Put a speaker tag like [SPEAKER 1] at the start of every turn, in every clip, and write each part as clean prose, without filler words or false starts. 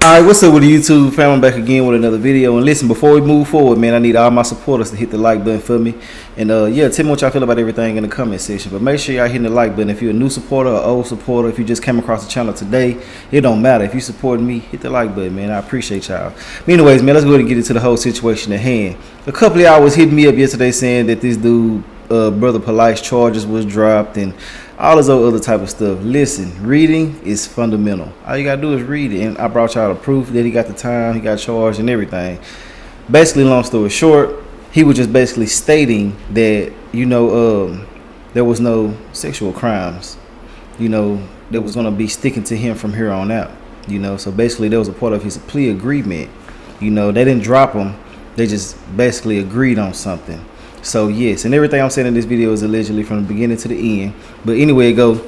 [SPEAKER 1] Alright, what's up with the YouTube fam? I'm back again with another video. And listen, before we move forward, man, I need all my supporters to hit the like button for me. And yeah, tell me what y'all feel about everything in the comment section. But make sure y'all hitting the like button. If you're a new supporter or old supporter, if you just came across the channel today, it don't matter. If you supporting me, hit the like button, man. I appreciate y'all. But anyways, man, let's go ahead and get into the whole situation at hand. A couple of y'all was hitting me up yesterday saying that this dude, Brother Polite's charges was dropped and all this other type of stuff. Listen, reading is fundamental. All you gotta do is read it, and I brought y'all the proof that he got the time, he got charged and everything. Basically, long story short, he was just basically stating that, you know, there was no sexual crimes, you know, that was gonna be sticking to him from here on out, you know. So basically, that was a part of his plea agreement. You know, they didn't drop him, they just basically agreed on something. So yes, and everything I'm saying in this video is allegedly from the beginning to the end. But anyway, you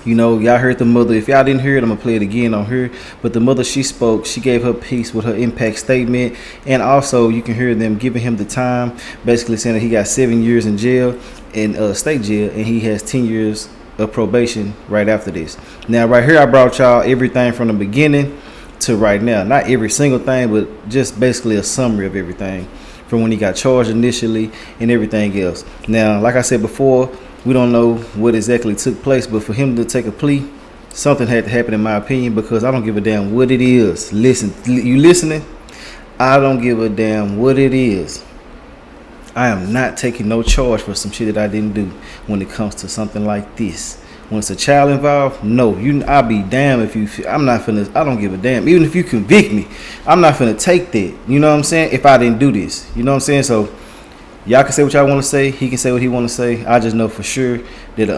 [SPEAKER 1] know, y'all heard the mother. If y'all didn't hear it, I'm gonna play it again on her. But the mother, she spoke, she gave her piece with her impact statement, and also you can hear them giving him the time, basically saying that he got 7 years in jail, in state jail, and he has 10 years of probation right after this. Now right here, I brought y'all everything from the beginning to right now. Not every single thing, but just basically a summary of everything from when he got charged initially and everything else. Now, like I said before, we don't know what exactly took place, but for him to take a plea, something had to happen in my opinion, because I don't give a damn what it is. Listen, you listening? I don't give a damn what it is. I am not taking no charge for some shit that I didn't do when it comes to something like this. When it's a child involved, no, I'll be damned if you, I don't give a damn. Even if you convict me, I'm not finna take that. You know what I'm saying? If I didn't do this, you know what I'm saying? So y'all can say what y'all want to say. He can say what he want to say. I just know for sure that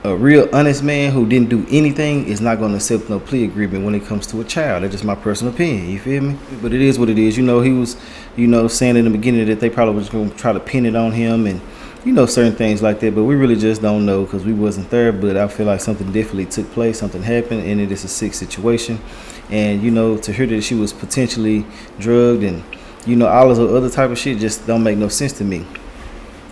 [SPEAKER 1] a real honest man who didn't do anything is not going to accept no plea agreement when it comes to a child. That's just my personal opinion. You feel me? But it is what it is. You know, he was, you know, saying in the beginning that they probably was going to try to pin it on him and, you know, certain things like that, but we really just don't know because we wasn't there. But I feel like something definitely took place, something happened, and it is a sick situation. And, you know, to hear that she was potentially drugged and, you know, all this other type of shit just don't make no sense to me.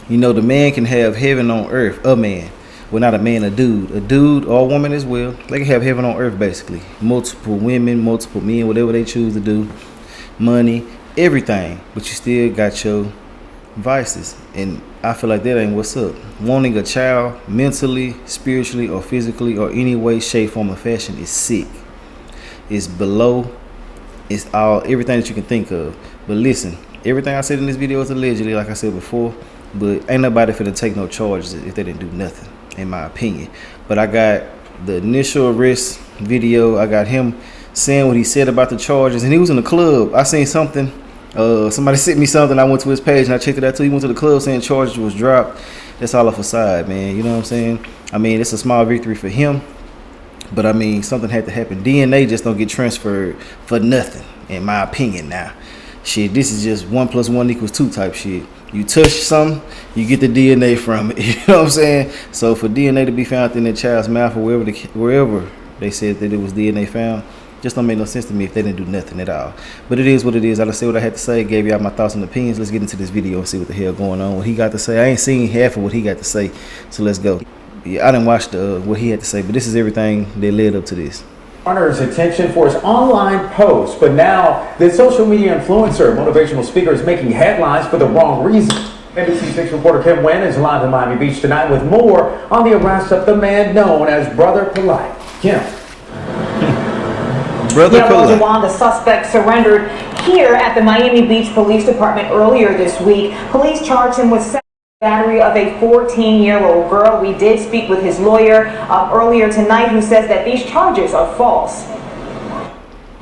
[SPEAKER 1] You know, the man can have heaven on earth, a man. Well, not a man, a dude or a woman as well. They can have heaven on earth, basically. Multiple women, multiple men, whatever they choose to do, money, everything. But you still got your vices, and I feel like that ain't what's up. Wanting a child mentally, spiritually, or physically, or any way, shape, form, or fashion is sick. It's below. It's all everything that you can think of. But listen, everything I said in this video is allegedly, like I said before. But ain't nobody finna take no charges if they didn't do nothing, in my opinion. But I got the initial arrest video. I got him saying what he said about the charges, and he was in the club. I seen something. Somebody sent me something. I went to his page and I checked it out too. He went to the club saying charges was dropped. That's all a facade, man. You know what I'm saying? I mean, it's a small victory for him, but I mean, something had to happen. DNA just don't get transferred for nothing, in my opinion. Now, shit, this is just 1 + 1 = 2 type shit. You touch something, you get the DNA from it. You know what I'm saying? So for DNA to be found in the child's mouth or wherever they said that it was DNA found, just don't make no sense to me if they didn't do nothing at all. But it is what it is. I done said what I had to say, gave y'all my thoughts and opinions. Let's get into this video and see what the hell going on, what he got to say. I ain't seen half of what he got to say, so let's go. Yeah, I didn't watch what he had to say, but this is everything that led up to this.
[SPEAKER 2] Garners attention for his online posts, but now the social media influencer, motivational speaker, is making headlines for the wrong reason. NBC6 reporter Kim Nguyen is live in Miami Beach tonight with more on the arrest of the man known as Brother Polite. Kim.
[SPEAKER 3] The suspect surrendered here at the Miami Beach Police Department earlier this week. Police charged him with battery of a 14-year-old girl. We did speak with his lawyer earlier tonight, who says that these charges are false.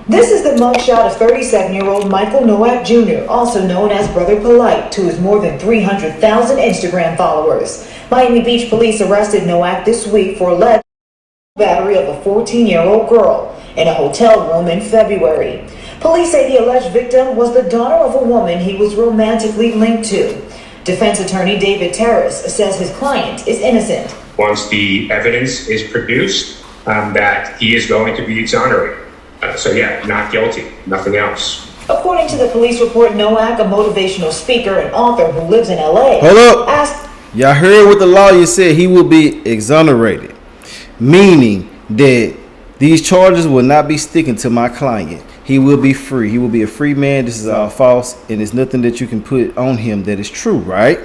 [SPEAKER 4] This is the mugshot of 37-year-old Michael Nowak Jr., also known as Brother Polite, to his more than 300,000 Instagram followers. Miami Beach police arrested Nowak this week for alleged battery of a 14-year-old girl in a hotel room in February. Police say the alleged victim was the daughter of a woman he was romantically linked to. Defense attorney David Terrace says his client is innocent.
[SPEAKER 5] Once the evidence is produced, that he is going to be exonerated. So yeah, not guilty, nothing else.
[SPEAKER 4] According to the police report, Nowak, a motivational speaker and author who lives in LA,
[SPEAKER 1] hold up. Y'all heard what the lawyer said. He will be exonerated, meaning that These charges will not be sticking to my client. He will be free. He will be a free man. This is all false, and there's nothing that you can put on him that is true, right?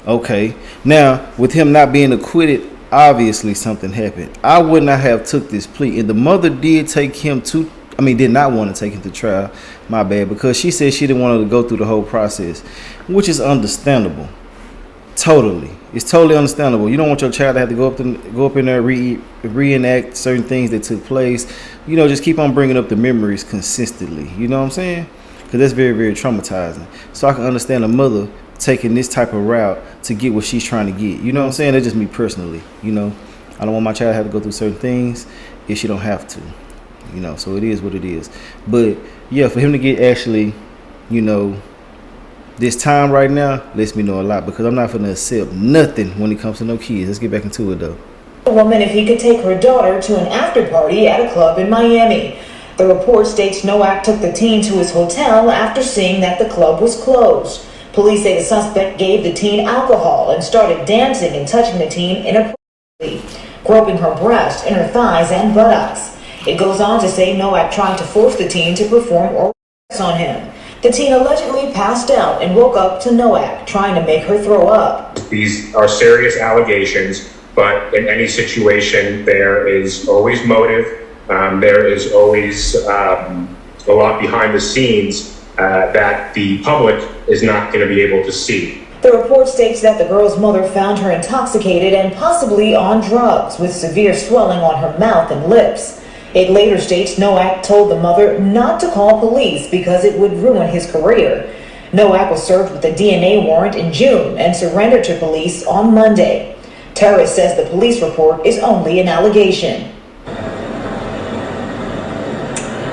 [SPEAKER 1] Okay. Now, with him not being acquitted, obviously something happened. I would not have took this plea, and the mother did take him to, did not want to take him to trial. My bad, because she said she didn't want to go through the whole process, which is understandable. Totally, it's totally understandable. You don't want your child to have to go up in there, reenact certain things that took place. You know, just keep on bringing up the memories consistently. You know what I'm saying? Because that's very, very traumatizing. So I can understand a mother taking this type of route to get what she's trying to get. You know what I'm saying? That's just me personally. You know, I don't want my child to have to go through certain things if she don't have to. You know, so it is what it is. But yeah, for him to get actually, you know, this time right now lets me know a lot, because I'm not going to accept nothing when it comes to no kids. Let's get back into it though.
[SPEAKER 4] A woman if he could take her daughter to an after party at a club in Miami. The report states Nowak took the teen to his hotel after seeing that the club was closed. Police say the suspect gave the teen alcohol and started dancing and touching the teen inappropriately, groping her breast, in her thighs, and buttocks. It goes on to say Nowak tried to force the teen to perform oral sex on him. The teen allegedly passed out and woke up to Nowak trying to make her throw up.
[SPEAKER 5] These are serious allegations, but in any situation, there is always motive. There is always a lot behind the scenes that the public is not going to be able to see.
[SPEAKER 4] The report states that the girl's mother found her intoxicated and possibly on drugs, with severe swelling on her mouth and lips. It later states Nowak told the mother not to call police because it would ruin his career. Nowak was served with a DNA warrant in June and surrendered to police on Monday. Terrace says the police report is only an allegation.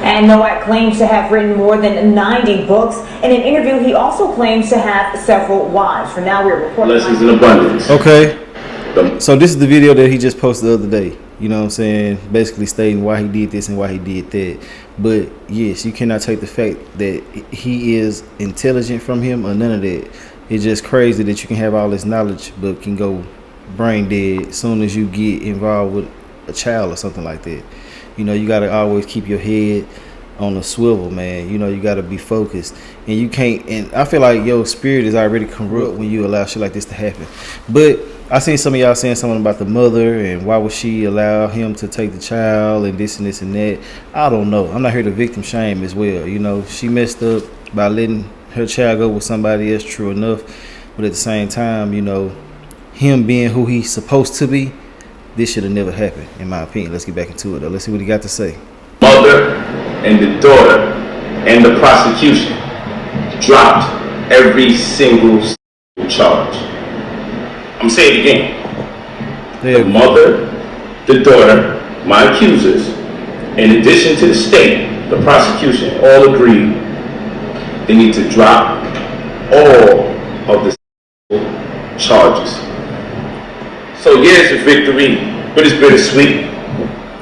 [SPEAKER 3] And Nowak claims to have written more than 90 books. In an interview, he also claims to have several wives. For now, we're reporting.
[SPEAKER 6] Blessings in abundance.
[SPEAKER 1] Okay. So this is the video that he just posted the other day. You know what I'm saying? Basically stating why he did this and why he did that. But yes, you cannot take the fact that he is intelligent from him or none of that. It's just crazy that you can have all this knowledge but can go brain dead as soon as you get involved with a child or something like that. You know, you got to always keep your head on a swivel, man. You know, you got to be focused. And you can't, and I feel like your spirit is already corrupt when you allow shit like this to happen. But I seen some of y'all saying something about the mother and why would she allow him to take the child and this and this and that. I don't know. I'm not here to victim shame as well. You know, she messed up by letting her child go with somebody else, true enough. But at the same time, you know, him being who he's supposed to be, this should have never happened, in my opinion. Let's get back into it though. Let's see what he got to say.
[SPEAKER 6] Mother and the daughter and the prosecution dropped every single charge. I'm saying it again. The mother, the daughter, my accusers, in addition to the state, the prosecution, all agreed they need to drop all of the charges. So yeah, it's a victory, but it's bittersweet.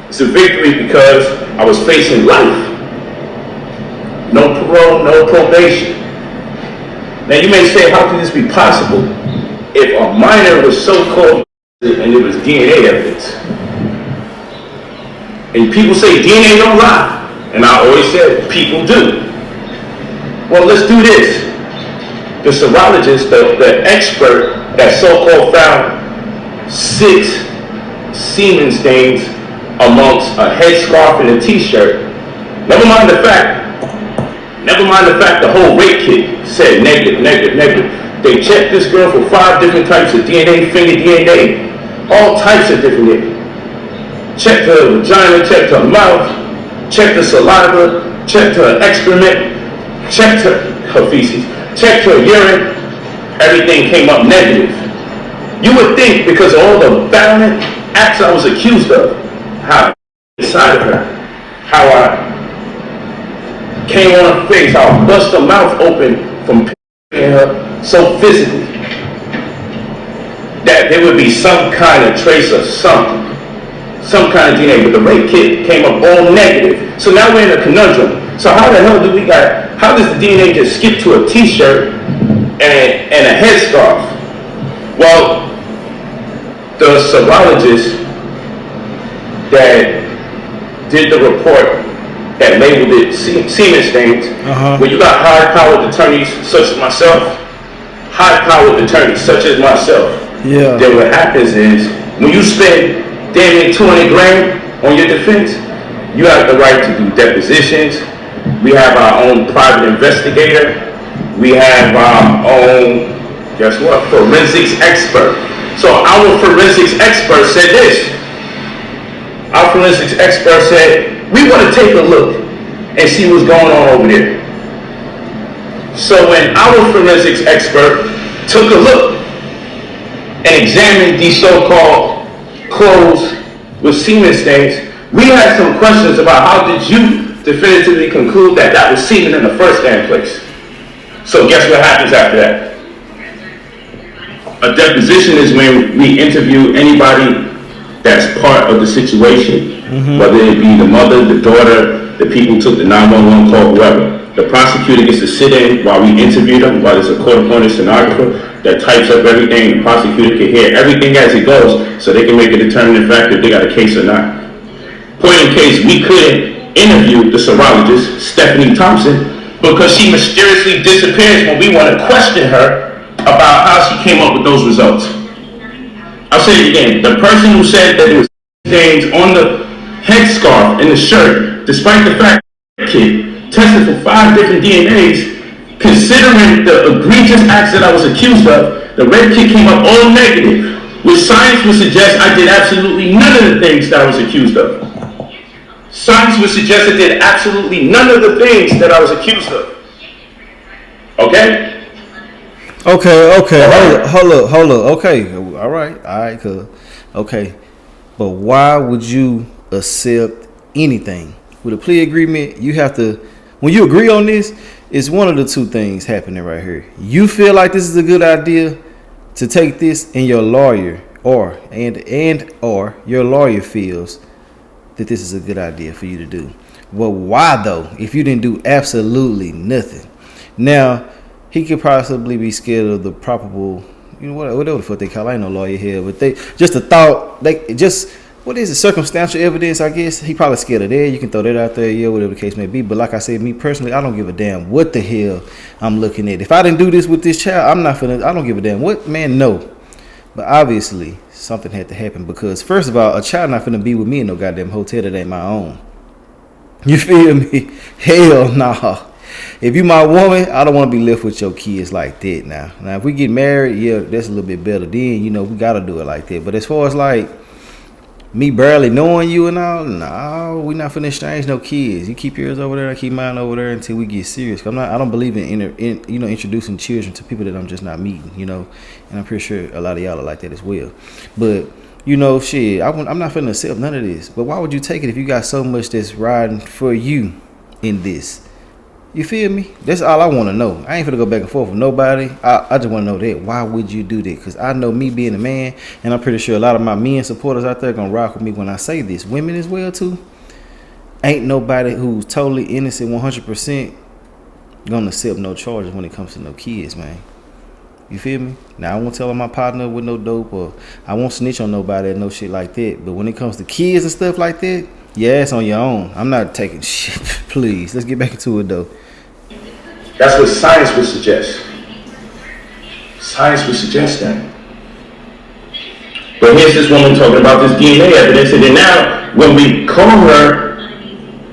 [SPEAKER 6] It's a victory because I was facing life. No parole, no probation. Now you may say, how can this be possible if a minor was so-called and it was DNA evidence? And people say DNA don't lie. And I always said, people do. Well, let's do this. The serologist, the expert that so-called found 6 semen stains amongst a headscarf and a t-shirt. Never mind the fact the whole rape kit said negative. They checked this girl for 5 different types of DNA, finger DNA, all types of different DNA. Checked her vagina, checked her mouth, checked her saliva, checked her excrement, checked her feces, checked her urine. Everything came up negative. You would think because of all the violent acts I was accused of, how I inside of her, how I came on her face, how I bust her mouth open from picking her so physically, that there would be some kind of trace of something, some kind of DNA, but the rape kit came up all negative. So now we're in a conundrum. So how the hell how does the DNA just skip to a t-shirt and a headscarf? Well, the serologist that did the report that labeled it semen stains, when you got high-powered attorneys such as myself, then what happens is, when you spend damn near 200 grand on your defense, you have the right to do depositions. We have our own private investigator. We have our own, guess what, forensics expert. So our forensics expert said this. Our forensics expert said, we want to take a look and see what's going on over there. So when our forensics expert took a look and examined these so-called clothes with semen stains, we had some questions about how did you definitively conclude that that was semen in the first damn place. So guess what happens after that? A deposition is when we interview anybody that's part of the situation, whether it be the mother, the daughter, the people who took the 911 call, whoever. The prosecutor gets to sit in while we interview them, while there's a court-appointed stenographer that types up everything. The prosecutor can hear everything as it goes, so they can make a determining factor if they got a case or not. Point in case, we couldn't interview the serologist, Stephanie Thompson, because she mysteriously disappears when we want to question her about how she came up with those results. I'll say it again. The person who said that there was stains on the headscarf and the shirt, despite the fact that the kid tested for 5 different DNAs, considering the egregious acts that I was accused of, the red kit came up all negative, which science would suggest I did absolutely none of the things that I was accused of. Science would suggest I did absolutely none of the things that I was accused of. Okay?
[SPEAKER 1] Okay. Hold up. Okay. All right. Cool. Okay. But why would you accept anything? With a plea agreement, you have to, when you agree on this, it's one of the two things happening right here. You feel like this is a good idea to take this, and your lawyer or your lawyer feels that this is a good idea for you to do. Well, why though? If you didn't do absolutely nothing. Now, he could possibly be scared of the probable, whatever the fuck they call it. I ain't no lawyer here, but what is it, circumstantial evidence, I guess. He probably scared of that. You can throw that out there, yeah, whatever the case may be. But like I said, me personally, I don't give a damn what the hell I'm looking at. If I didn't do this with this child, I don't give a damn what, man, no. But obviously, something had to happen because, first of all, a child not finna be with me in no goddamn hotel that ain't my own. You feel me? Hell nah. If you my woman, I don't want to be left with your kids like that now. Now, if we get married, yeah, that's a little bit better. Then, we got to do it like that. But as far as like me barely knowing you and all, no, we not finna exchange no kids. You keep yours over there, I keep mine over there until we get serious. I don't believe in introducing children to people that I'm just not meeting, and I'm pretty sure a lot of y'all are like that as well. But shit, I'm not finna accept none of this. But why would you take it if you got so much that's riding for you in this? You feel me? That's all I want to know. I ain't finna go back and forth with nobody. I just want to know that. Why would you do that? Because I know me being a man, and I'm pretty sure a lot of my men supporters out there gonna rock with me when I say this. Women as well too. Ain't nobody who's totally innocent 100% gonna accept no charges when it comes to no kids, man. You feel me? Now I won't tell my partner with no dope, or I won't snitch on nobody or no shit like that. But when it comes to kids and stuff like that, yeah, it's on your own. I'm not taking shit. Please, let's get back into it though.
[SPEAKER 6] That's what science would suggest. Science would suggest that. But here's this woman talking about this DNA evidence, and then now when we call her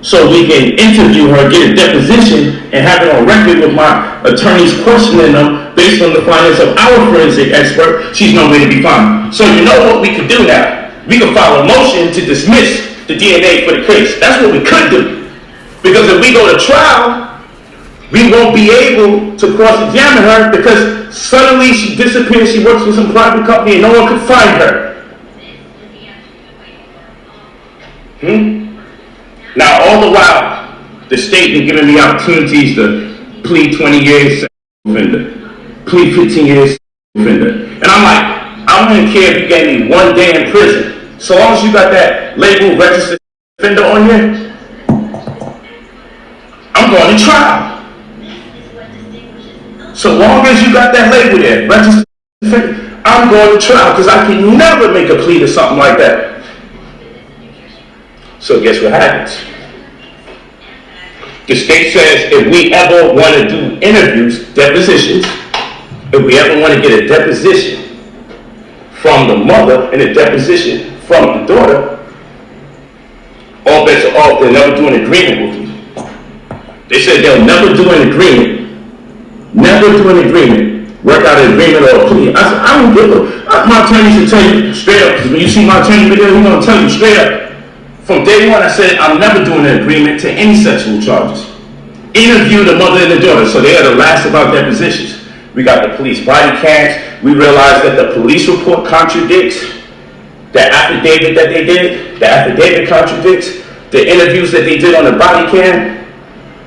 [SPEAKER 6] so we can interview her, get a deposition, and have it on record with my attorneys questioning them based on the findings of our forensic expert, she's nowhere to be found. So you know what we could do now? We could file a motion to dismiss the DNA for the case. That's what we could do. Because if we go to trial, we won't be able to cross-examine her because suddenly she disappears, she works for some private company and no one could find her. Now, all the while, the state been giving me opportunities to plead 20 years offender, plead 15 years offender. And I'm like, I don't even care if you gave me 1 day in prison. So long as you got that label registered offender on here, I'm going to trial. So long as you got that label there, registered offender, I'm going to trial because I can never make a plea to something like that. So guess what happens? The state says if we ever want to do interviews, depositions, if we ever want to get a deposition from the mother and a deposition from the daughter, all bets are off. They'll never do an agreement with you. They said they'll never do an agreement. Never do an agreement. Work out an agreement or a plea. I said, I don't give a... My attorney should tell you straight up, because when you see my attorney video, he's going to tell you straight up. From day one, I said, I'm never doing an agreement to any sexual charges. Interview the mother and the daughter, so they are the last of our depositions. We got the police body cams. We realized that the police report contradicts the affidavit that they did. The affidavit contradicts the interviews that they did on the body cam.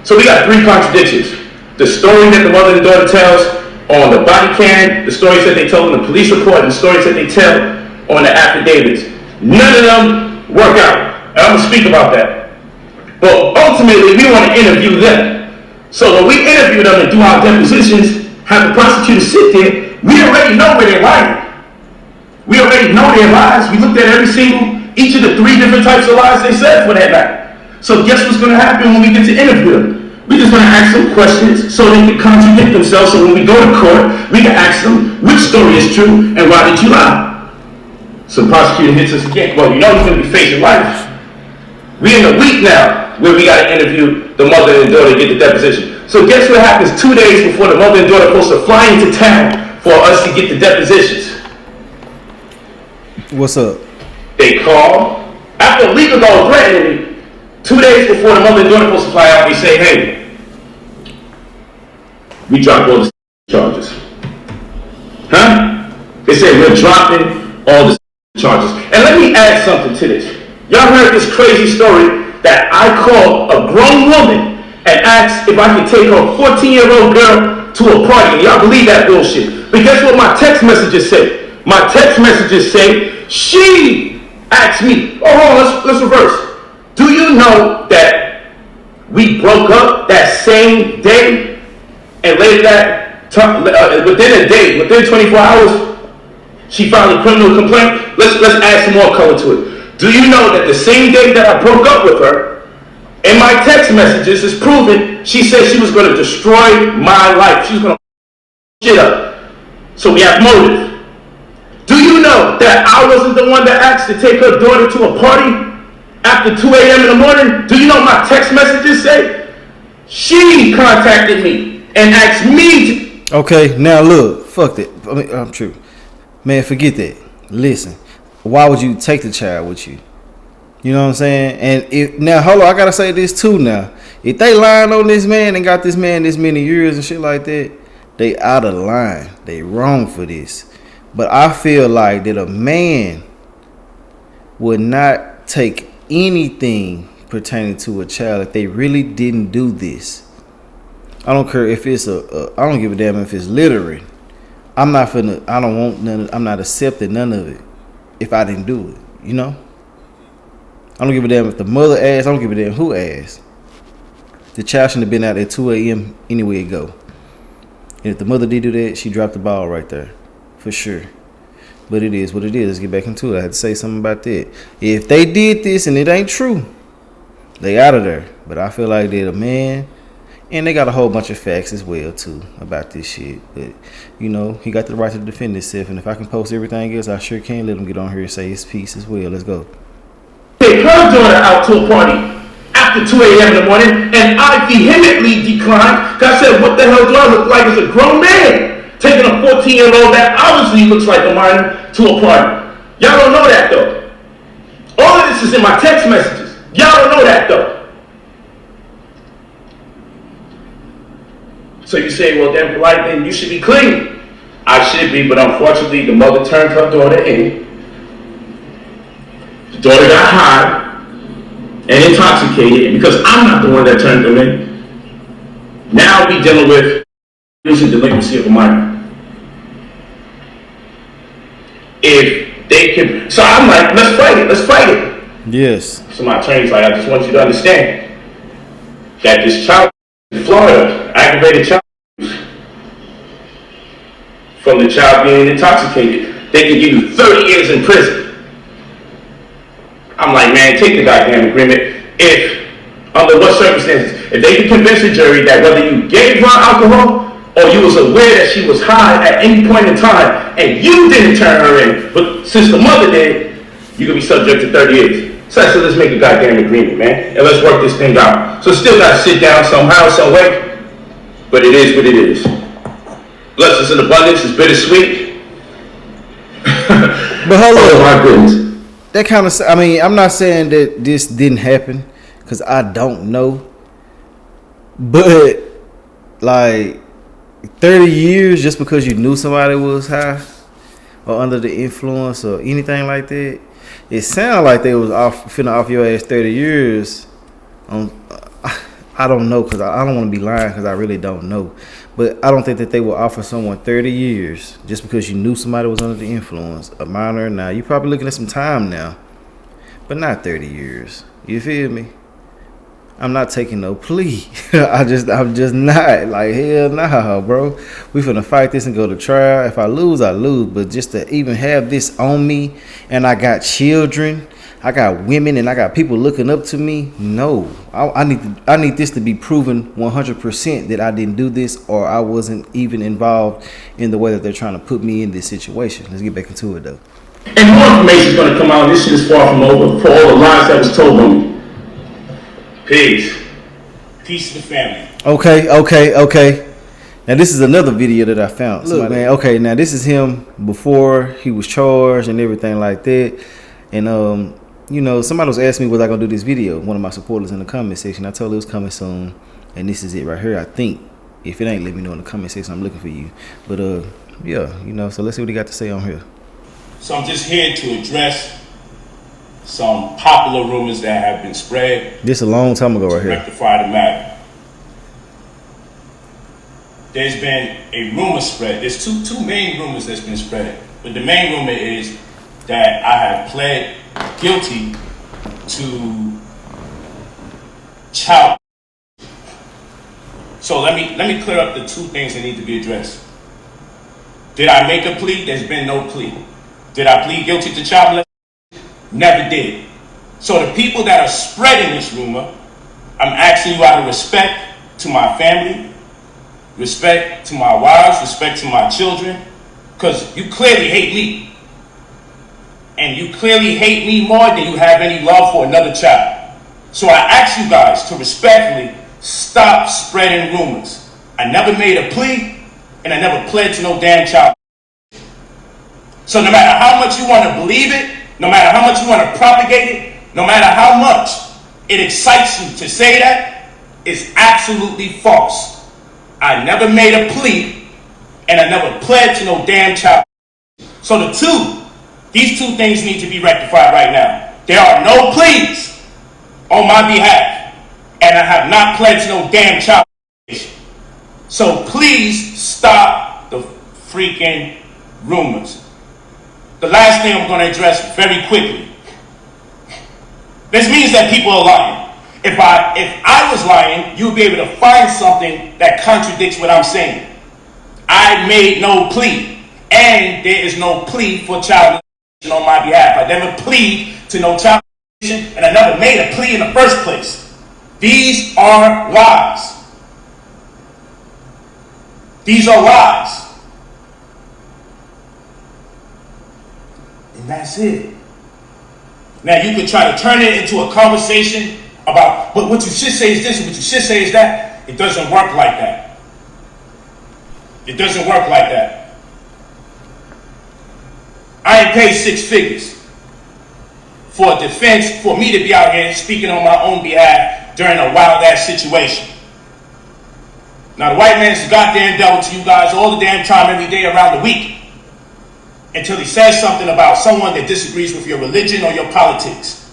[SPEAKER 6] So we got 3 contradictions. The story that the mother and daughter tells on the body cam, the stories that they told in the police report, and the stories that they tell on the affidavits. None of them work out. And I'm going to speak about that. But ultimately, we want to interview them. So when we interview them and do our depositions, have the prosecutor sit there, we already know where they're lying. We already know their lies. We looked at each of the 3 different types of lies they said for that night. So guess what's going to happen when we get to interview them? We're just going to ask them questions so they can contradict themselves. So when we go to court, we can ask them which story is true and why did you lie? So the prosecutor hits us again. Well, you know he's going to be facing life. We're in a week now where we got to interview the mother and the daughter to get the deposition. So guess what happens 2 days before the mother and daughter are supposed to fly into town for us to get the depositions?
[SPEAKER 1] What's up?
[SPEAKER 6] They call. After a week ago threatening me, 2 days before the mother and daughter are supposed to fly out, they say, hey, we dropped all the charges. Huh? They say we're dropping all the charges. And let me add something to this. Y'all heard this crazy story that I called a grown woman and asked if I could take her 14-year-old girl to a party. And y'all believe that bullshit. But guess what my text messages say? My text messages say, she asked me, oh, hold on, let's reverse. Do you know that we broke up that same day? And later that, within a day, within 24 hours, she filed a criminal complaint? Let's add some more color to it. Do you know that the same day that I broke up with her, in my text messages is proven, she said she was going to destroy my life. She was going to shit up. So we have motive. Do you know that I wasn't the one that asked to take her daughter to a party after 2 a.m. in the morning? Do you know my text messages say? She contacted me and asked me to...
[SPEAKER 1] Okay, now look, fuck that. I mean, I'm true. Man, forget that. Listen. Why would you take the child with you? You know what I'm saying? And now, hold on, I gotta say this too now. If they lying on this man and got this man this many years and shit like that, they out of line. They wrong for this. But I feel like that a man would not take anything pertaining to a child if they really didn't do this. I don't care if it's I don't give a damn if it's littering. I'm not accepting none of it if I didn't do it, you know? I don't give a damn if the mother asked. I don't give a damn who asked. The child shouldn't have been out at 2 a.m. anywhere it go. And if the mother did do that, she dropped the ball right there. For sure. But it is what it is. Let's get back into it. I had to say something about that. If they did this and it ain't true, they out of there. But I feel like they're a man. And they got a whole bunch of facts as well, too, about this shit. But, you know, he got the right to defend himself. And if I can post everything else, I sure can let him get on here and say his piece as well. Let's go.
[SPEAKER 6] Take her daughter out to a party after 2 a.m. in the morning, and I vehemently declined because I said, what the hell do I look like as a grown man taking a 14-year-old that obviously looks like a minor to a party? Y'all don't know that, though. All of this is in my text messages. Y'all don't know that, though. So you say, well, then, polite, then you should be clean. I should be, but unfortunately, the mother turned her daughter in. The daughter got high and intoxicated, and because I'm not the one that turned them in, now we dealing with delinquency of a minor. If they can, so I'm like, let's fight it.
[SPEAKER 1] Yes.
[SPEAKER 6] So my attorney's like, I just want you to understand that this child in Florida, aggravated child abuse, from the child being intoxicated, they can give you 30 years in prison. I'm like, man, take the goddamn agreement. If, under what circumstances, if they can convince the jury that whether you gave her alcohol or you was aware that she was high at any point in time and you didn't turn her in, but since the mother did, you could be subject to 30 years. So I said, let's make a goddamn agreement, man, and let's work this thing out. So still gotta sit down somehow, some way, but it is what it is. Blessings in abundance is bittersweet.
[SPEAKER 1] But hold
[SPEAKER 6] Oh
[SPEAKER 1] on.
[SPEAKER 6] my goodness.
[SPEAKER 1] That kind of, I mean, I'm not saying that this didn't happen because I don't know, but like 30 years just because you knew somebody was high or under the influence or anything like that, it sounded like they was finna off your ass 30 years. I don't know because I don't want to be lying because I really don't know, but I don't think that they will offer someone 30 years just because you knew somebody was under the influence, a minor. Now you're probably looking at some time now, but not 30 years. You feel me? I'm not taking no plea. I'm just not. Like, hell nah, bro. We finna fight this and go to trial. If I lose, I lose. But just to even have this on me, and I got children, I got women, and I got people looking up to me. No, I need this to be proven 100% that I didn't do this or I wasn't even involved in the way that they're trying to put me in this situation. Let's get back into it though.
[SPEAKER 6] And more information is going to come out. This shit is far from over for all the lies that was told on me. Peace. Peace to the family.
[SPEAKER 1] Okay. Now this is another video that I found. Look, man. Okay, now this is him before he was charged and everything like that. And you know, somebody was asking me was I gonna do this video. One of my supporters in the comment section. I told it was coming soon, and this is it right here. I think if it ain't, let me know in the comment section. I'm looking for you. But yeah, you know. So let's see what he got to say on here.
[SPEAKER 6] So I'm just here to address some popular rumors that have been spread.
[SPEAKER 1] This a long time ago right here.
[SPEAKER 6] Rectify the matter. There's been a rumor spread. There's two main rumors that's been spread. But the main rumor is that I have pled guilty to child. So let me clear up the two things that need to be addressed. Did I make a plea? There's been no plea. Did I plead guilty to child molestation? Never did. So the people that are spreading this rumor, I'm asking you out of respect to my family, respect to my wives, respect to my children, because you clearly hate me. And you clearly hate me more than you have any love for another child. So I ask you guys to respectfully stop spreading rumors. I never made a plea, and I never pled to no damn child. So no matter how much you want to believe it, no matter how much you want to propagate it, no matter how much it excites you to say that, it's absolutely false. I never made a plea, and I never pled to no damn child. So these two things need to be rectified right now. There are no pleas on my behalf, and I have not pledged no damn child. So please stop the freaking rumors. The last thing I'm going to address very quickly. This means that people are lying. If I was lying, you'd be able to find something that contradicts what I'm saying. I made no plea, and there is no plea for child molestation on my behalf. I never plead to no child molestation, and I never made a plea in the first place. These are lies. These are lies. And that's it. Now you could try to turn it into a conversation about what you should say is this and what you should say is that. It doesn't work like that. It doesn't work like that. I ain't paid 6 figures for a defense for me to be out here speaking on my own behalf during a wild ass situation. Now the white man's the goddamn devil to you guys all the damn time every day around the week. Until he says something about someone that disagrees with your religion or your politics.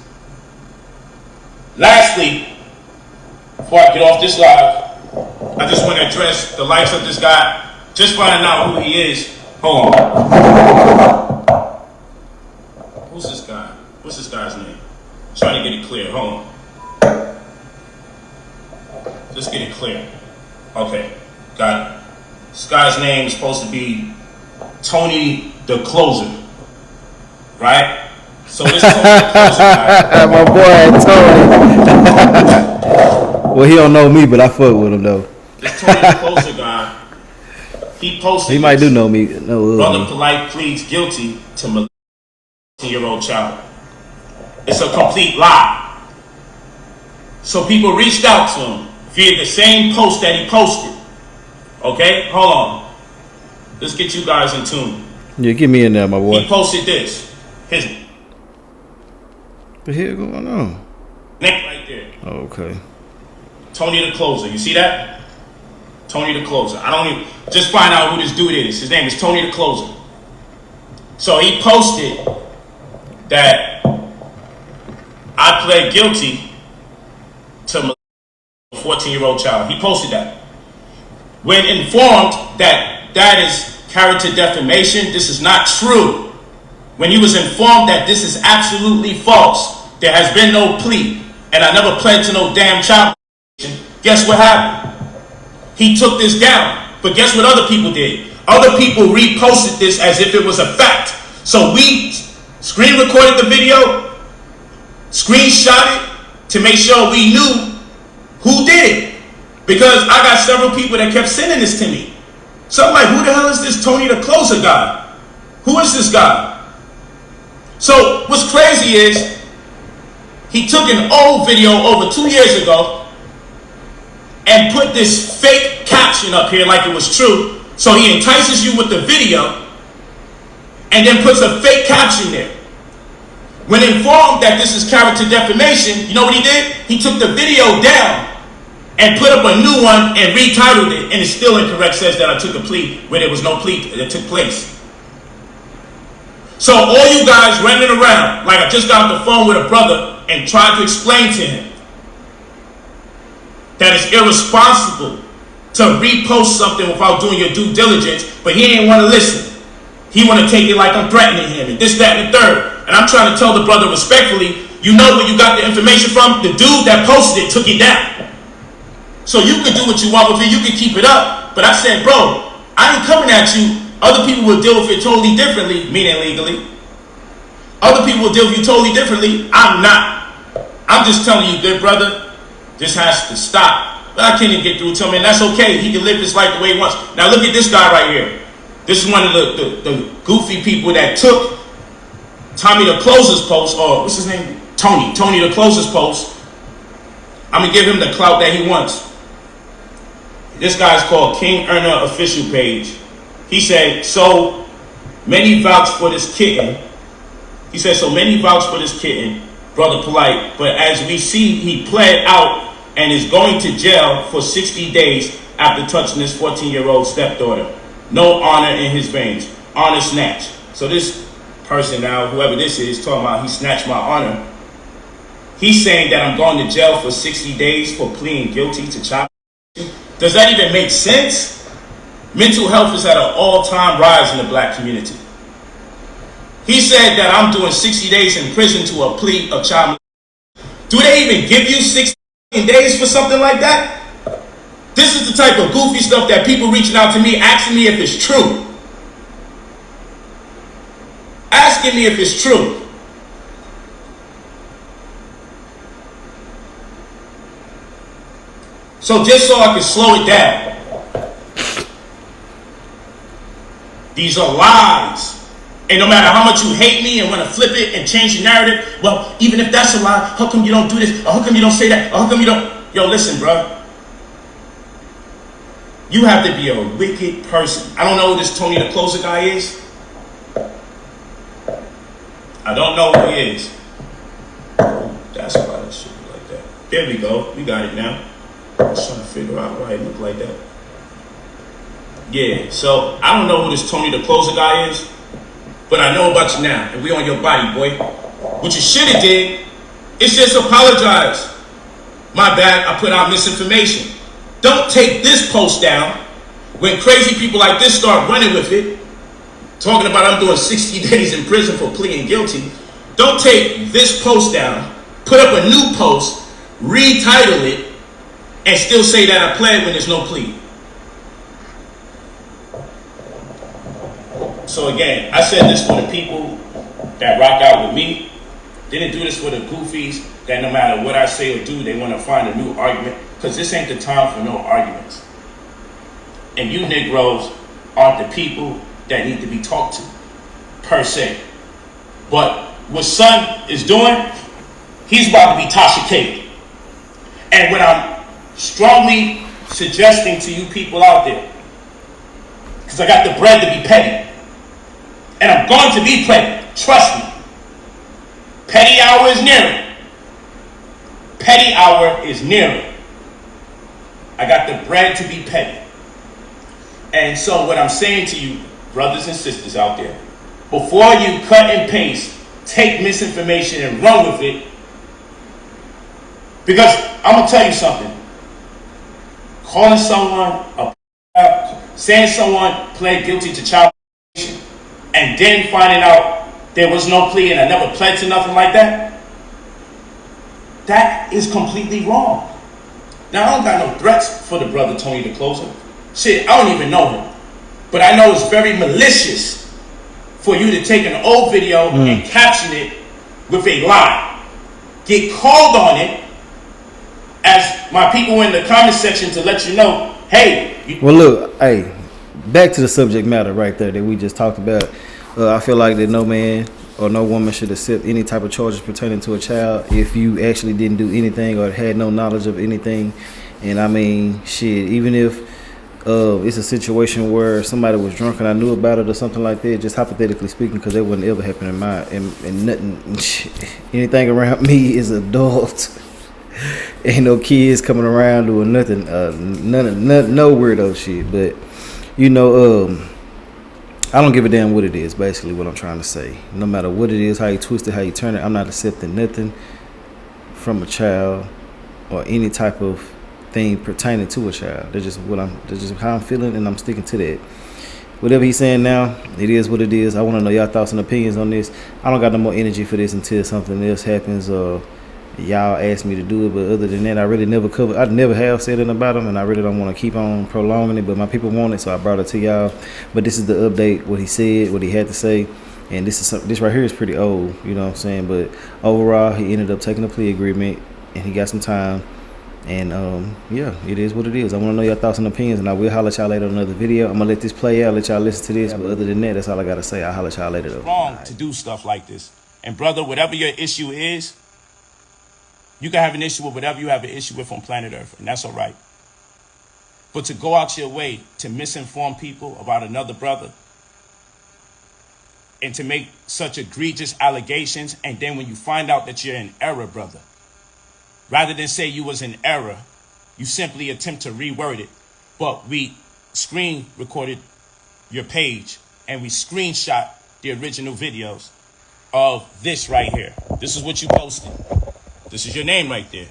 [SPEAKER 6] Lastly, before I get off this live, I just want to address the likes of this guy. Just finding out who he is. Hold on. Who's this guy? What's this guy's name? I'm trying to get it clear. Hold on. Let's get it clear. Okay, got it. This guy's name is supposed to be Tony the Closer, right? So this Tony the Closer guy.
[SPEAKER 1] My boy Tony. Well, he don't know me, but I fuck with him though.
[SPEAKER 6] This Tony the Closer guy. He posted.
[SPEAKER 1] He might do know me. No,
[SPEAKER 6] Brother Polite pleads guilty to molesting a 14-year-old child. It's a complete lie. So people reached out to him via the same post that he posted. Okay, hold on. Let's get you guys in tune.
[SPEAKER 1] Yeah, get me in there, my boy.
[SPEAKER 6] He posted this. His
[SPEAKER 1] What the hell going on?
[SPEAKER 6] neck right there.
[SPEAKER 1] Oh, okay.
[SPEAKER 6] Tony the Closer. You see that? Tony the Closer. I don't even just find out who this dude is. His name is Tony the Closer. So he posted that I pled guilty to molesting a 14-year-old child. He posted that. When informed that that is character defamation, this is not true. When he was informed that this is absolutely false, there has been no plea, and I never pled to no damn child molestation, guess what happened? He took this down. But guess what other people did? Other people reposted this as if it was a fact. So we screen recorded the video, screenshot it to make sure we knew who did it. Because I got several people that kept sending this to me. So I'm like, who the hell is this Tony the Closer guy? Who is this guy? So what's crazy is he took an old video over 2 years ago and put this fake caption up here like it was true. So he entices you with the video and then puts a fake caption there. When informed that this is character defamation, you know what he did? He took the video down and put up a new one and retitled it, and it's still incorrect, says that I took a plea where there was no plea that took place. So all you guys running around, like I just got off the phone with a brother and tried to explain to him that it's irresponsible to repost something without doing your due diligence, but he ain't want to listen. He want to take it like I'm threatening him and this, that, and the third. And I'm trying to tell the brother respectfully, you know where you got the information from? The dude that posted it took it down. So you can do what you want with it, you can keep it up. But I said, bro, I ain't coming at you. Other people will deal with it totally differently, meaning legally. Other people will deal with you totally differently. I'm not. I'm just telling you, good brother, this has to stop. But I can't even get through to him, and that's okay. He can live his life the way he wants. Now look at this guy right here. This is one of the goofy people that took Tommy the Closer's post, or what's his name? Tony the Closer's post. I'm going to give him the clout that he wants. This guy's called King Earner Official Page. He said, so many vouch for this kitten. He said, so many vouch for this kitten, Brother Polite, but as we see, he pled out and is going to jail for 60 days after touching his 14-year-old stepdaughter. No honor in his veins. Honor snatch. So this person now, whoever this is, talking about he snatched my honor. He's saying that I'm going to jail for 60 days for pleading guilty to child. Does that even make sense? Mental health is at an all-time rise in the black community. He said that I'm doing 60 days in prison to a plea of child molestation. Do they even give you 60 days for something like that? This is the type of goofy stuff that people reaching out to me, asking me if it's true. Asking me if it's true. So just so I can slow it down. These are lies. And no matter how much you hate me and want to flip it and change the narrative, well, even if that's a lie, how come you don't do this? Or how come you don't say that? Or how come you don't? Yo, listen, bro. You have to be a wicked person. I don't know who this Tony the Closer guy is. I don't know who he is. That's why that should be like that. There we go. We got it now. I was trying to figure out why it looked like that. Yeah, so I don't know who this Tony the Closer guy is, but I know about you now, and we on your body, boy. What you should have did is just apologize. My bad, I put out misinformation. Don't take this post down when crazy people like this start running with it, talking about I'm doing 60 days in prison for pleading guilty. Don't take this post down, put up a new post, retitle it, and still say that I pled when there's no plea. So again, I said this for the people that rock out with me Didn't do this for the goofies that no matter what I say or do, they want to find a new argument. Because this ain't the time for no arguments. And you Negroes aren't the people that need to be talked to, per se. But what son is doing, he's about to be Tasha K. And what I'm strongly suggesting to you people out there, because I got the bread to be petty, and I'm going to be petty, trust me. Petty hour is nearing. Petty hour is nearing. I got the bread to be petty. And so what I'm saying to you, brothers and sisters out there, before you cut and paste, take misinformation and run with it, because I'm going to tell you something. Calling someone, saying someone pled guilty to child molestation, and then finding out there was no plea and I never pled to nothing like that, that is completely wrong. Now, I don't got no threats for the brother Tony the Closer. Shit, I don't even know him. But I know it's very malicious for you to take an old video and caption it with a lie. Get called on it as my people in the comment section to let you know, hey.
[SPEAKER 1] Well, look, hey, back to the subject matter right there that we just talked about. I feel like that no man or no woman should accept any type of charges pertaining to a child if you actually didn't do anything or had no knowledge of anything. And I mean, shit, even if it's a situation where somebody was drunk and I knew about it or something like that, just hypothetically speaking, because that wouldn't ever happen in my, and nothing, anything around me is adult. Ain't no kids coming around doing nothing, no weirdo shit. But you know, I don't give a damn what it is. Basically, what I'm trying to say. No matter what it is, how you twist it, how you turn it, I'm not accepting nothing from a child or any type of thing pertaining to a child. That's just how I'm feeling, and I'm sticking to that. Whatever he's saying now, it is what it is. I want to know y'all thoughts and opinions on this. I don't got no more energy for this until something else happens or y'all ask me to do it. But other than that, I never have said it about him, and I really don't want to keep on prolonging it. But my people want it, so I brought it to y'all. But this is the update, what he said, what he had to say. And this right here is pretty old, you know what I'm saying? But overall, he ended up taking a plea agreement, and he got some time. And yeah, it is what it is. I want to know your thoughts and opinions, and I will holler at y'all later on another video. I'm gonna let this play out, let y'all listen to this. But other than that, that's all I gotta say. I'll holler at y'all later though.
[SPEAKER 6] It's wrong to do stuff like this. And brother, whatever your issue is, you can have an issue with whatever you have an issue with on planet Earth, and that's all right. But to go out your way to misinform people about another brother and to make such egregious allegations, and then when you find out that you're in error, brother, rather than say you was in error, you simply attempt to reword it. But we screen recorded your page and we screenshot the original videos of this right here. This is what you posted. This is your name right there.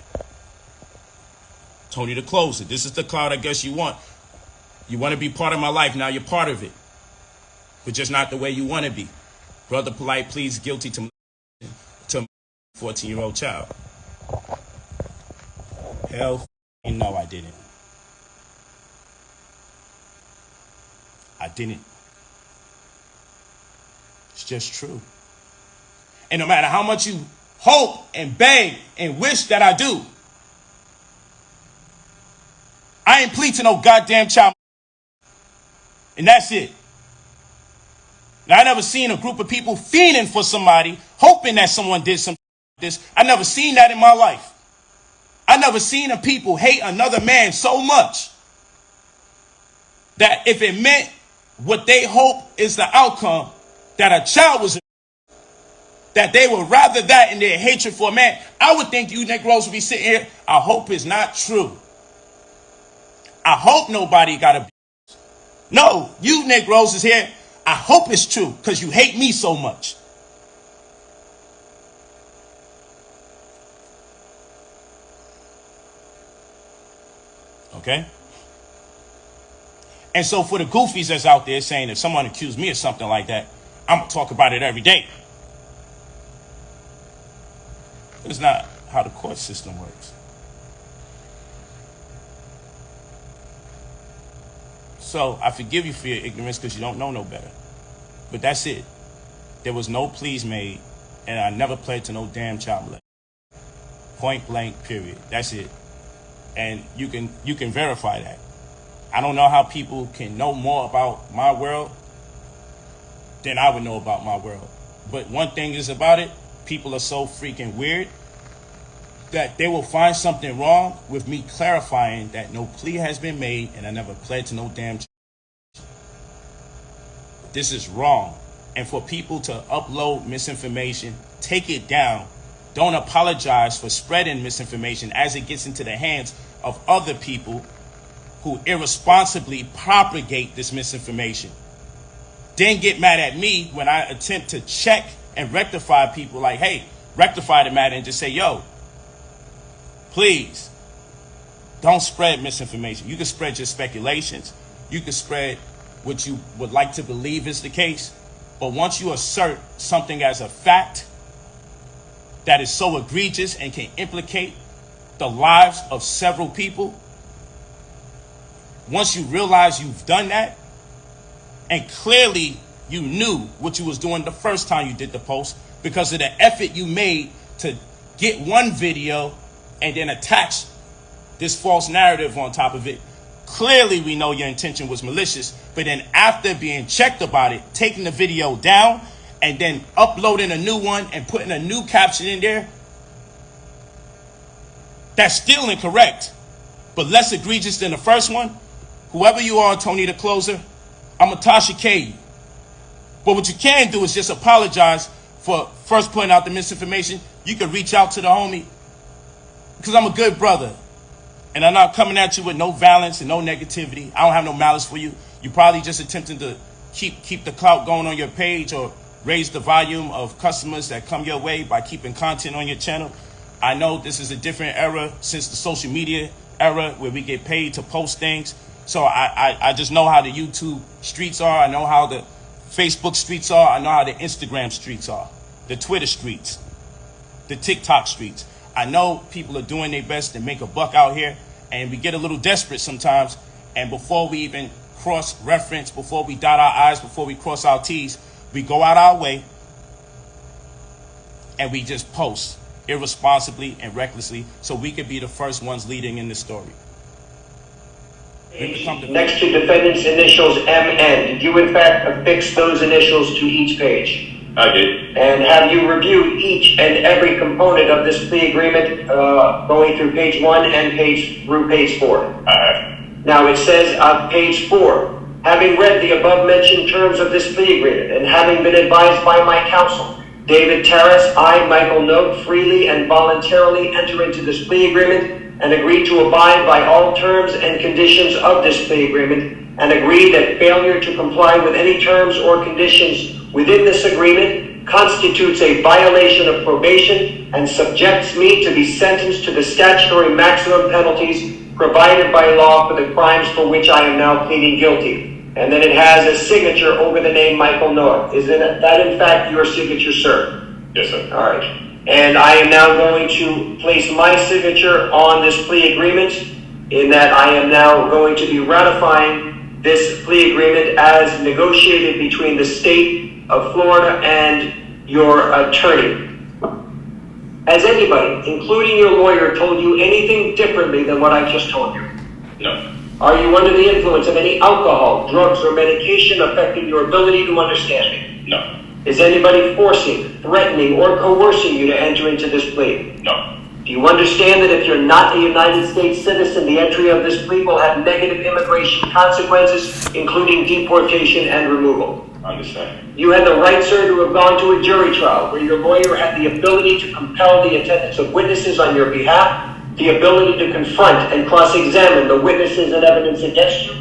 [SPEAKER 6] Tony the Closer. This is the cloud I guess you want. You want to be part of my life, now you're part of it. But just not the way you want to be. Brother Polite pleads guilty to a 14-year-old child. Hell no, I didn't. I didn't. It's just true. And no matter how much you hope and beg and wish that I do, I ain't plead to no goddamn child. And that's it. Now, I never seen a group of people fiending for somebody, hoping that someone did something like this. I never seen that in my life. I never seen a people hate another man so much that if it meant what they hope is the outcome, that a child was, that they would rather that in their hatred for a man. I would think you Negroes would be sitting here, I hope it's not true. I hope nobody got abused. No, you Negroes is here, I hope it's true, because you hate me so much. Okay? And so for the goofies that's out there saying if someone accused me of something like that, I'm going to talk about it every day. It's not how the court system works. So I forgive you for your ignorance because you don't know no better. But that's it. There was no pleas made
[SPEAKER 7] and I never pled to no damn child molestation. Point blank, period. That's it. And you can verify that. I don't know how people can know more about my world than I would know about my world. But one thing is about it, people are so freaking weird that they will find something wrong with me clarifying that no plea has been made and I never pled to no damn charge. This is wrong. And for people to upload misinformation, take it down. Don't apologize for spreading misinformation as it gets into the hands of other people who irresponsibly propagate this misinformation. Then get mad at me when I attempt to check and rectify people like, hey, rectify the matter and just say, yo, please don't spread misinformation. You can spread your speculations. You can spread what you would like to believe is the case. But once you assert something as a fact that is so egregious and can implicate the lives of several people, once you realize you've done that, and clearly you knew what you was doing the first time you did the post because of the effort you made to get one video and then attach this false narrative on top of it. Clearly we know your intention was malicious, but then after being checked about it, taking the video down and then uploading a new one and putting a new caption in there, that's still incorrect, but less egregious than the first one. Whoever you are, Tony the Closer, I'm a Tasha K. But what you can do is just apologize for first putting out the misinformation. You can reach out to the homie because I'm a good brother. And I'm not coming at you with no violence and no negativity. I don't have no malice for you. You probably just attempting to keep the clout going on your page or raise the volume of customers that come your way by keeping content on your channel. I know this is a different era since the social media era where we get paid to post things. So I just know how the YouTube streets are. I know how the Facebook streets are. I know how the Instagram streets are. The Twitter streets. The TikTok streets. I know people are doing their best to make a buck out here. And we get a little desperate sometimes. And before we even cross-reference, before we dot our I's, before we cross our T's, we go out our way and we just post irresponsibly and recklessly so we could be the first ones leading in this story.
[SPEAKER 8] Next to defendant's initials MN, did you in fact affix those initials to each page?
[SPEAKER 6] I did.
[SPEAKER 8] And have you reviewed each and every component of this plea agreement going through page 1 and through page 4?
[SPEAKER 6] I have.
[SPEAKER 8] Now it says on page 4, having read the above mentioned terms of this plea agreement and having been advised by my counsel, David Terrace, I, Michael Note, freely and voluntarily enter into this plea agreement and agree to abide by all terms and conditions of this plea agreement and agree that failure to comply with any terms or conditions within this agreement constitutes a violation of probation and subjects me to be sentenced to the statutory maximum penalties provided by law for the crimes for which I am now pleading guilty. And then it has a signature over the name Michael Noah. Is that in fact your signature, sir?
[SPEAKER 6] Yes, sir.
[SPEAKER 8] All right. And I am now going to place my signature on this plea agreement in that I am now going to be ratifying this plea agreement as negotiated between the state of Florida and your attorney. Has anybody, including your lawyer, told you anything differently than what I just told you?
[SPEAKER 6] No.
[SPEAKER 8] Are you under the influence of any alcohol, drugs, or medication affecting your ability to understand me?
[SPEAKER 6] No.
[SPEAKER 8] Is anybody forcing, threatening, or coercing you to enter into this plea?
[SPEAKER 6] No.
[SPEAKER 8] Do you understand that if you're not a United States citizen, the entry of this plea will have negative immigration consequences, including deportation and removal?
[SPEAKER 6] I understand.
[SPEAKER 8] You had the right, sir, to have gone to a jury trial where your lawyer had the ability to compel the attendance of witnesses on your behalf, the ability to confront and cross-examine the witnesses and evidence against you.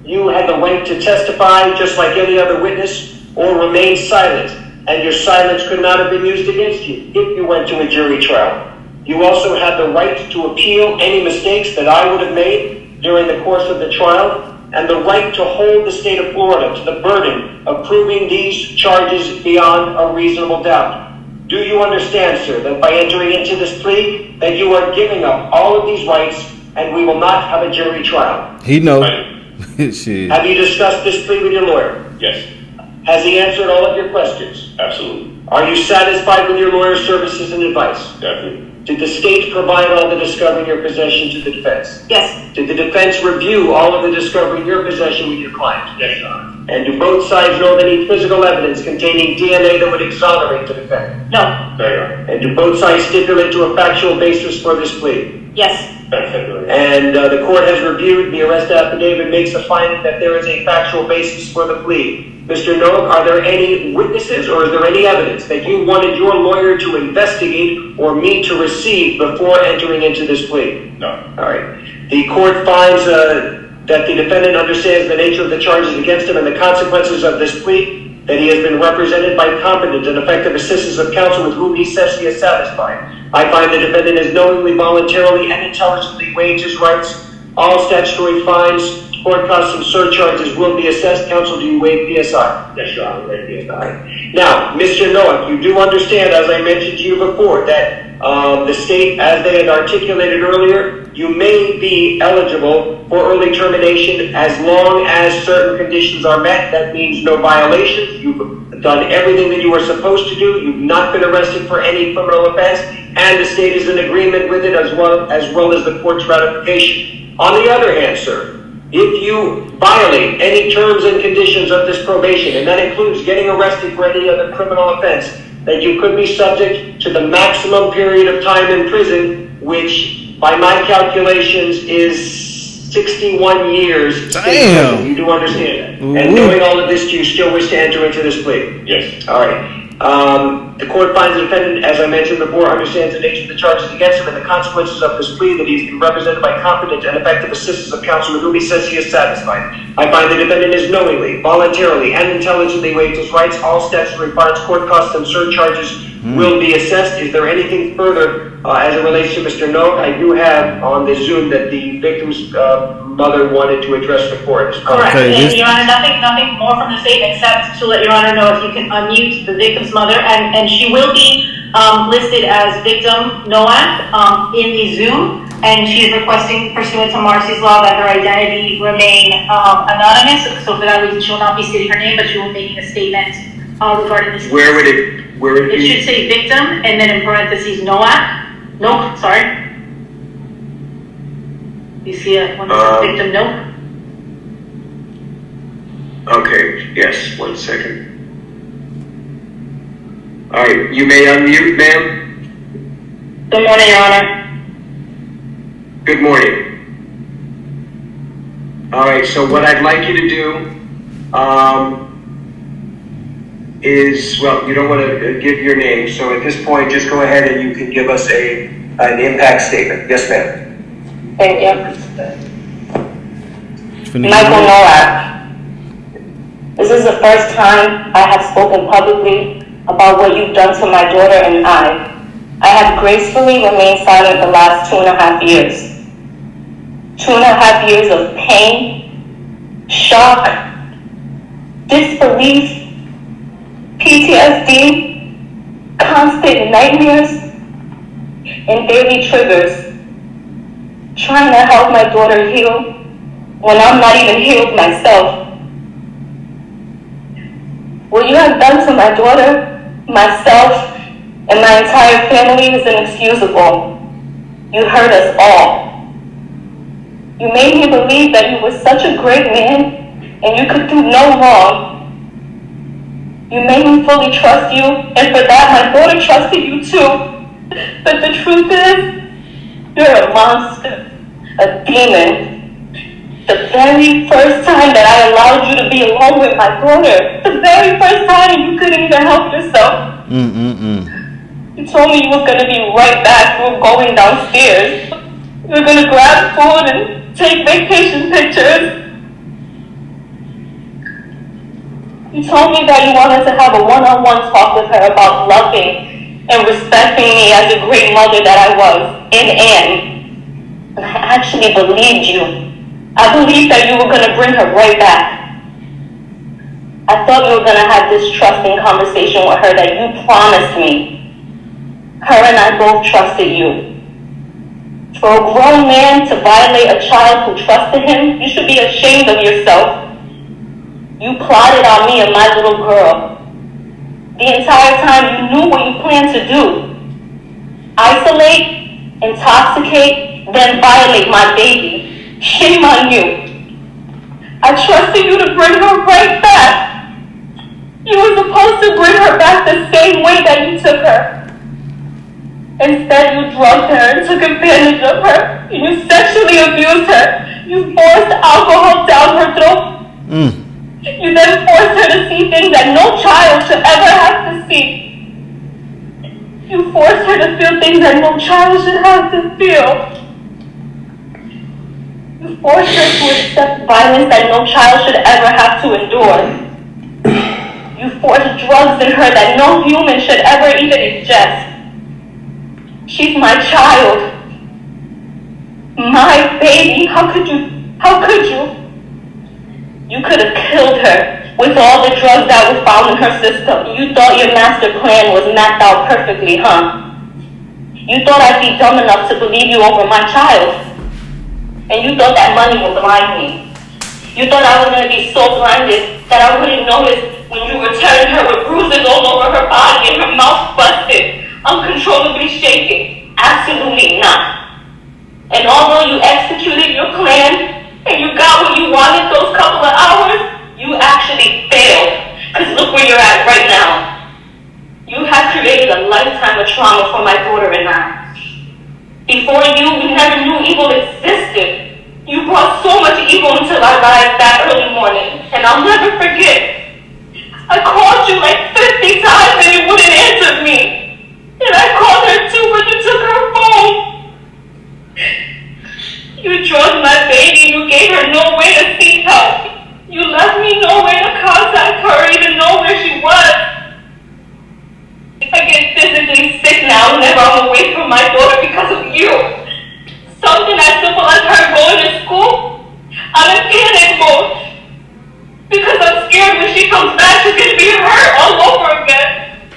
[SPEAKER 8] You had the right to testify just like any other witness or remain silent, and your silence could not have been used against you if you went to a jury trial. You also had the right to appeal any mistakes that I would have made during the course of the trial, and the right to hold the state of Florida to the burden of proving these charges beyond a reasonable doubt. Do you understand, sir, that by entering into this plea, that you are giving up all of these rights and we will not have a jury trial?
[SPEAKER 1] He knows.
[SPEAKER 6] Right.
[SPEAKER 8] Have you discussed this plea with your lawyer?
[SPEAKER 6] Yes.
[SPEAKER 8] Has he answered all of your questions?
[SPEAKER 6] Absolutely.
[SPEAKER 8] Are you satisfied with your lawyer's services and advice?
[SPEAKER 6] Definitely.
[SPEAKER 8] Did the state provide all the discovery in your possession to the defense?
[SPEAKER 3] Yes.
[SPEAKER 8] Did the defense review all of the discovery in your possession with your client?
[SPEAKER 6] Yes, Your Honor.
[SPEAKER 8] And do both sides know of any physical evidence containing DNA that would exonerate the defendant?
[SPEAKER 3] No.
[SPEAKER 6] No, Your Honor.
[SPEAKER 8] And do both sides stipulate to a factual basis for this plea?
[SPEAKER 3] Yes.
[SPEAKER 6] That's it, Your Honor.
[SPEAKER 8] And the court has reviewed the arrest affidavit, makes the finding that there is a factual basis for the plea. Mr. Noack, are there any witnesses or is there any evidence that you wanted your lawyer to investigate or me to receive before entering into this plea?
[SPEAKER 6] No.
[SPEAKER 8] All right. The court finds that the defendant understands the nature of the charges against him and the consequences of this plea, that he has been represented by competent and effective assistance of counsel with whom he says he is satisfied. I find the defendant has knowingly, voluntarily, and intelligently waived his rights. All statutory fines, court costs, and surcharges will be assessed. Counsel, do you waive PSI?
[SPEAKER 6] Yes, Your Honor. Waive PSI.
[SPEAKER 8] Now, Mr. Noack, you do understand, as I mentioned to you before, that the state, as they had articulated earlier, you may be eligible for early termination as long as certain conditions are met. That means no violations. You've done everything that you were supposed to do. You've not been arrested for any criminal offense, and the state is in agreement with it as well as the court's ratification. On the other hand, sir, if you violate any terms and conditions of this probation, and that includes getting arrested for any other criminal offense, that you could be subject to the maximum period of time in prison, which by my calculations is 61 years.
[SPEAKER 1] Damn.
[SPEAKER 8] You do understand that.
[SPEAKER 1] Ooh.
[SPEAKER 8] And knowing all of this, do you still wish to enter into this plea?
[SPEAKER 6] Yes.
[SPEAKER 8] All right. The court finds the defendant, as I mentioned before, understands the nature of the charges against him and the consequences of this plea, that he has been represented by competent and effective assistance of counsel with whom he says he is satisfied. I find the defendant is knowingly, voluntarily, and intelligently waived his rights. All statutory fines, court costs, and surcharges will be assessed. Is there anything further as it relates to Mr. Noack? I do have on the Zoom that the victim's mother wanted to address the court.
[SPEAKER 3] Correct.
[SPEAKER 1] Okay,
[SPEAKER 3] And Your Honor, nothing more from the state except to let Your Honor know if you can unmute the victim's mother, and she will be listed as victim Noack in the Zoom, and she is requesting, pursuant to Marcy's law, that her identity remain anonymous. So for that reason, she will not be stating her name, but she will be making a statement regarding this.
[SPEAKER 8] Where would it
[SPEAKER 3] It
[SPEAKER 8] be?
[SPEAKER 3] should say victim, and then in parentheses Noack. Nope, sorry. You see it when it says victim nope?
[SPEAKER 8] Okay, yes, 1 second. All right, you may unmute, ma'am.
[SPEAKER 3] Good morning, Your Honor.
[SPEAKER 8] Good morning. All right, so what I'd like you to do is, well, you don't want to give your name, so at this point, just go ahead and you can give us an impact statement. Yes, ma'am.
[SPEAKER 9] Thank you.
[SPEAKER 1] Finna
[SPEAKER 9] Michael
[SPEAKER 1] get
[SPEAKER 9] Noack. This is the first time I have spoken publicly about what you've done to my daughter and I. I have gracefully remained silent the last 2.5 years. 2.5 years of pain, shock, disbelief, PTSD, constant nightmares, and daily triggers. Trying to help my daughter heal when I'm not even healed myself. What you have done to my daughter, myself, and my entire family is inexcusable. You hurt us all. You made me believe that you were such a great man and you could do no wrong. You made me fully trust you, and for that my daughter trusted you too. But the truth is, you're a monster, a demon. The very first time that I allowed you to be alone with my daughter, the very first time you couldn't even help yourself. You told me you were going to be right back. You were going downstairs. You were going to grab food and take vacation pictures. You told me that you wanted to have a one-on-one talk with her about loving and respecting me as a great mother that I was, and I actually believed you. I believed that you were going to bring her right back. I thought you were going to have this trusting conversation with her that you promised me. Her and I both trusted you. For a grown man to violate a child who trusted him, you should be ashamed of yourself. You plotted on me and my little girl. The entire time you knew what you planned to do. Isolate, intoxicate, then violate my baby. Shame on you. I trusted you to bring her right back. You were supposed to bring her back the same way that you took her. Instead, you drugged her and took advantage of her. You sexually abused her. You forced alcohol down her throat. You then forced her to see things that no child should ever have to see. You forced her to feel things that no child should have to feel. You forced her to accept violence that no child should ever have to endure. You forced drugs in her that no human should ever even ingest. She's my child. My baby. How could you? How could you? You could have killed her with all the drugs that were found in her system. You thought your master plan was mapped out perfectly, huh? You thought I'd be dumb enough to believe you over my child. And you thought that money would blind me. You thought I was going to be so blinded that I wouldn't notice when you returned her with bruises all over her body and her mouth busted, uncontrollably shaking. Absolutely not. And although you executed your plan and you got what you wanted those couple of hours, you actually failed. Because look where you're at right now. You have created a lifetime of trauma for my daughter and I. Before you, we never knew evil existed. You brought so much evil into our lives that early morning, and I'll never forget. I called you like 50 times and you wouldn't answer me. And I called her too, but you took her phone. You drugged my baby, you gave her no way to seek help. You left me no way to contact her, even know where she was. I get physically sick now whenever I'm away from my daughter because of you. Something as simple as her going to school, I'm in panic mode. Because I'm scared when she comes back, she's going to be hurt all over again.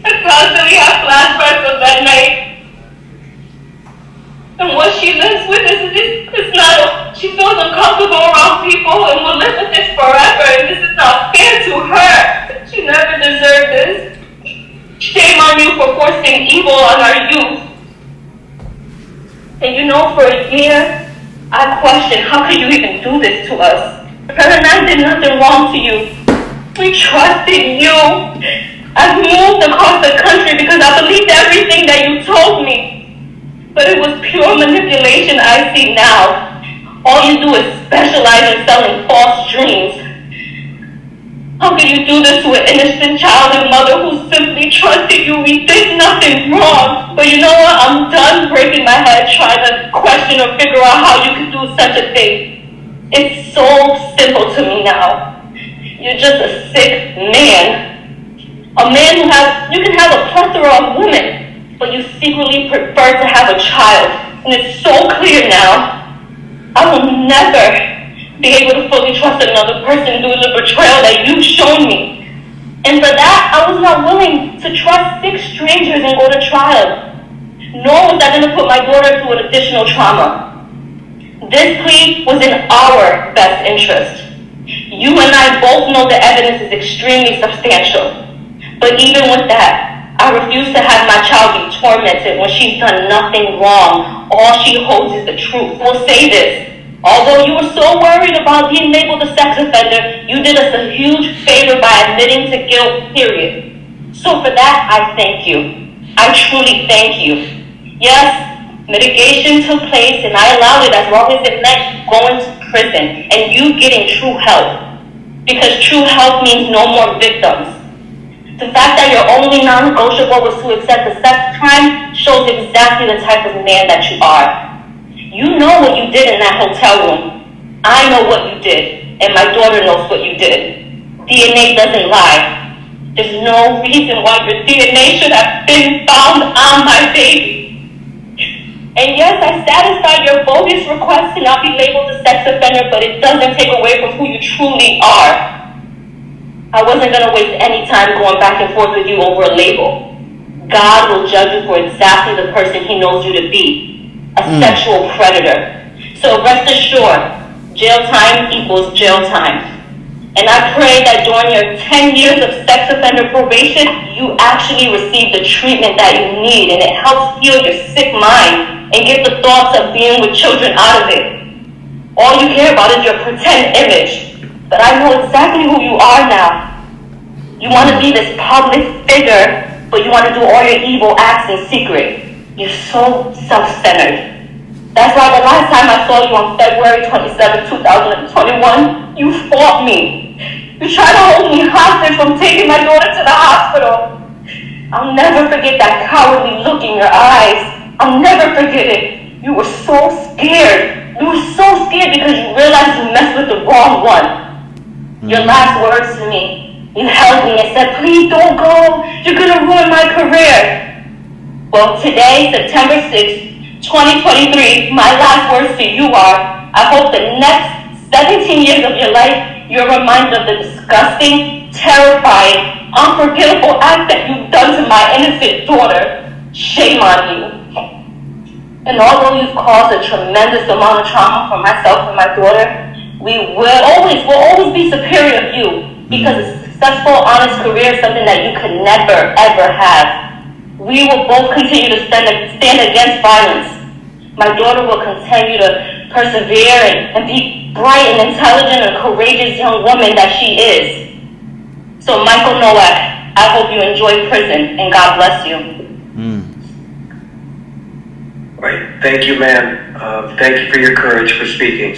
[SPEAKER 9] I constantly have flashbacks of that night. And what she lives with is not, she feels uncomfortable around people and will live with this forever. And this is not fair to her. She never deserved this. Shame on you for forcing evil on our youth. And you know, for a year, I questioned, how could you even do this to us? Her and I did nothing wrong to you. We trusted you. I've moved across the country because I believed everything that you told me. But it was pure manipulation I see now. All you do is specialize in selling false dreams. How can you do this to an innocent child and mother who simply trusted you? We did nothing wrong. But you know what? I'm done breaking my head trying to question or figure out how you could do such a thing. It's so simple to me now. You're just a sick man. A man who you can have a plethora of women, but you secretly prefer to have a child. And it's so clear now. I will never be able to fully trust another person due to the betrayal that you've shown me. And for that, I was not willing to trust 6 strangers and go to trial. Nor was I going to put my daughter through an additional trauma. This plea was in our best interest. You and I both know the evidence is extremely substantial. But even with that, I refuse to have my child be tormented when she's done nothing wrong. All she holds is the truth. We'll say this. Although you were so worried about being labeled a sex offender, you did us a huge favor by admitting to guilt, period. So for that, I thank you. I truly thank you. Yes, mitigation took place and I allowed it as long as it meant going to prison and you getting true help. Because true help means no more victims. The fact that your only non-negotiable was to accept the sex crime shows exactly the type of man that you are. You know what you did in that hotel room. I know what you did, and my daughter knows what you did. DNA doesn't lie. There's no reason why your DNA should have been found on my baby. And yes, I satisfied your bogus request to not be labeled a sex offender, but it doesn't take away from who you truly are. I wasn't going to waste any time going back and forth with you over a label. God will judge you for exactly the person he knows you to be, a sexual predator. So rest assured, jail time equals jail time. And I pray that during your 10 years of sex offender probation, you actually receive the treatment that you need, and it helps heal your sick mind and get the thoughts of being with children out of it. All you care about is your pretend image. But I know exactly who you are now. You want to be this public figure, but you want to do all your evil acts in secret. You're so self-centered. That's why the last time I saw you on February 27, 2021, you fought me. You tried to hold me hostage from taking my daughter to the hospital. I'll never forget that cowardly look in your eyes. I'll never forget it. You were so scared. You were so scared because you realized you messed with the wrong one. Your last words to me, you held me and said, please don't go. You're going to ruin my career. Well, today, September 6th, 2023, my last words to you are, I hope the next 17 years of your life, you're reminded of the disgusting, terrifying, unforgivable act that you've done to my innocent daughter. Shame on you. And although you've caused a tremendous amount of trauma for myself and my daughter, we will always be superior to you, because a successful, honest career is something that you could never, ever have. We will both continue to stand against violence. My daughter will continue to persevere and be bright and intelligent and courageous young woman that she is. So Michael Nowak, I hope you enjoy prison, and God bless you.
[SPEAKER 8] Right. Thank you, ma'am. Thank you for your courage for speaking.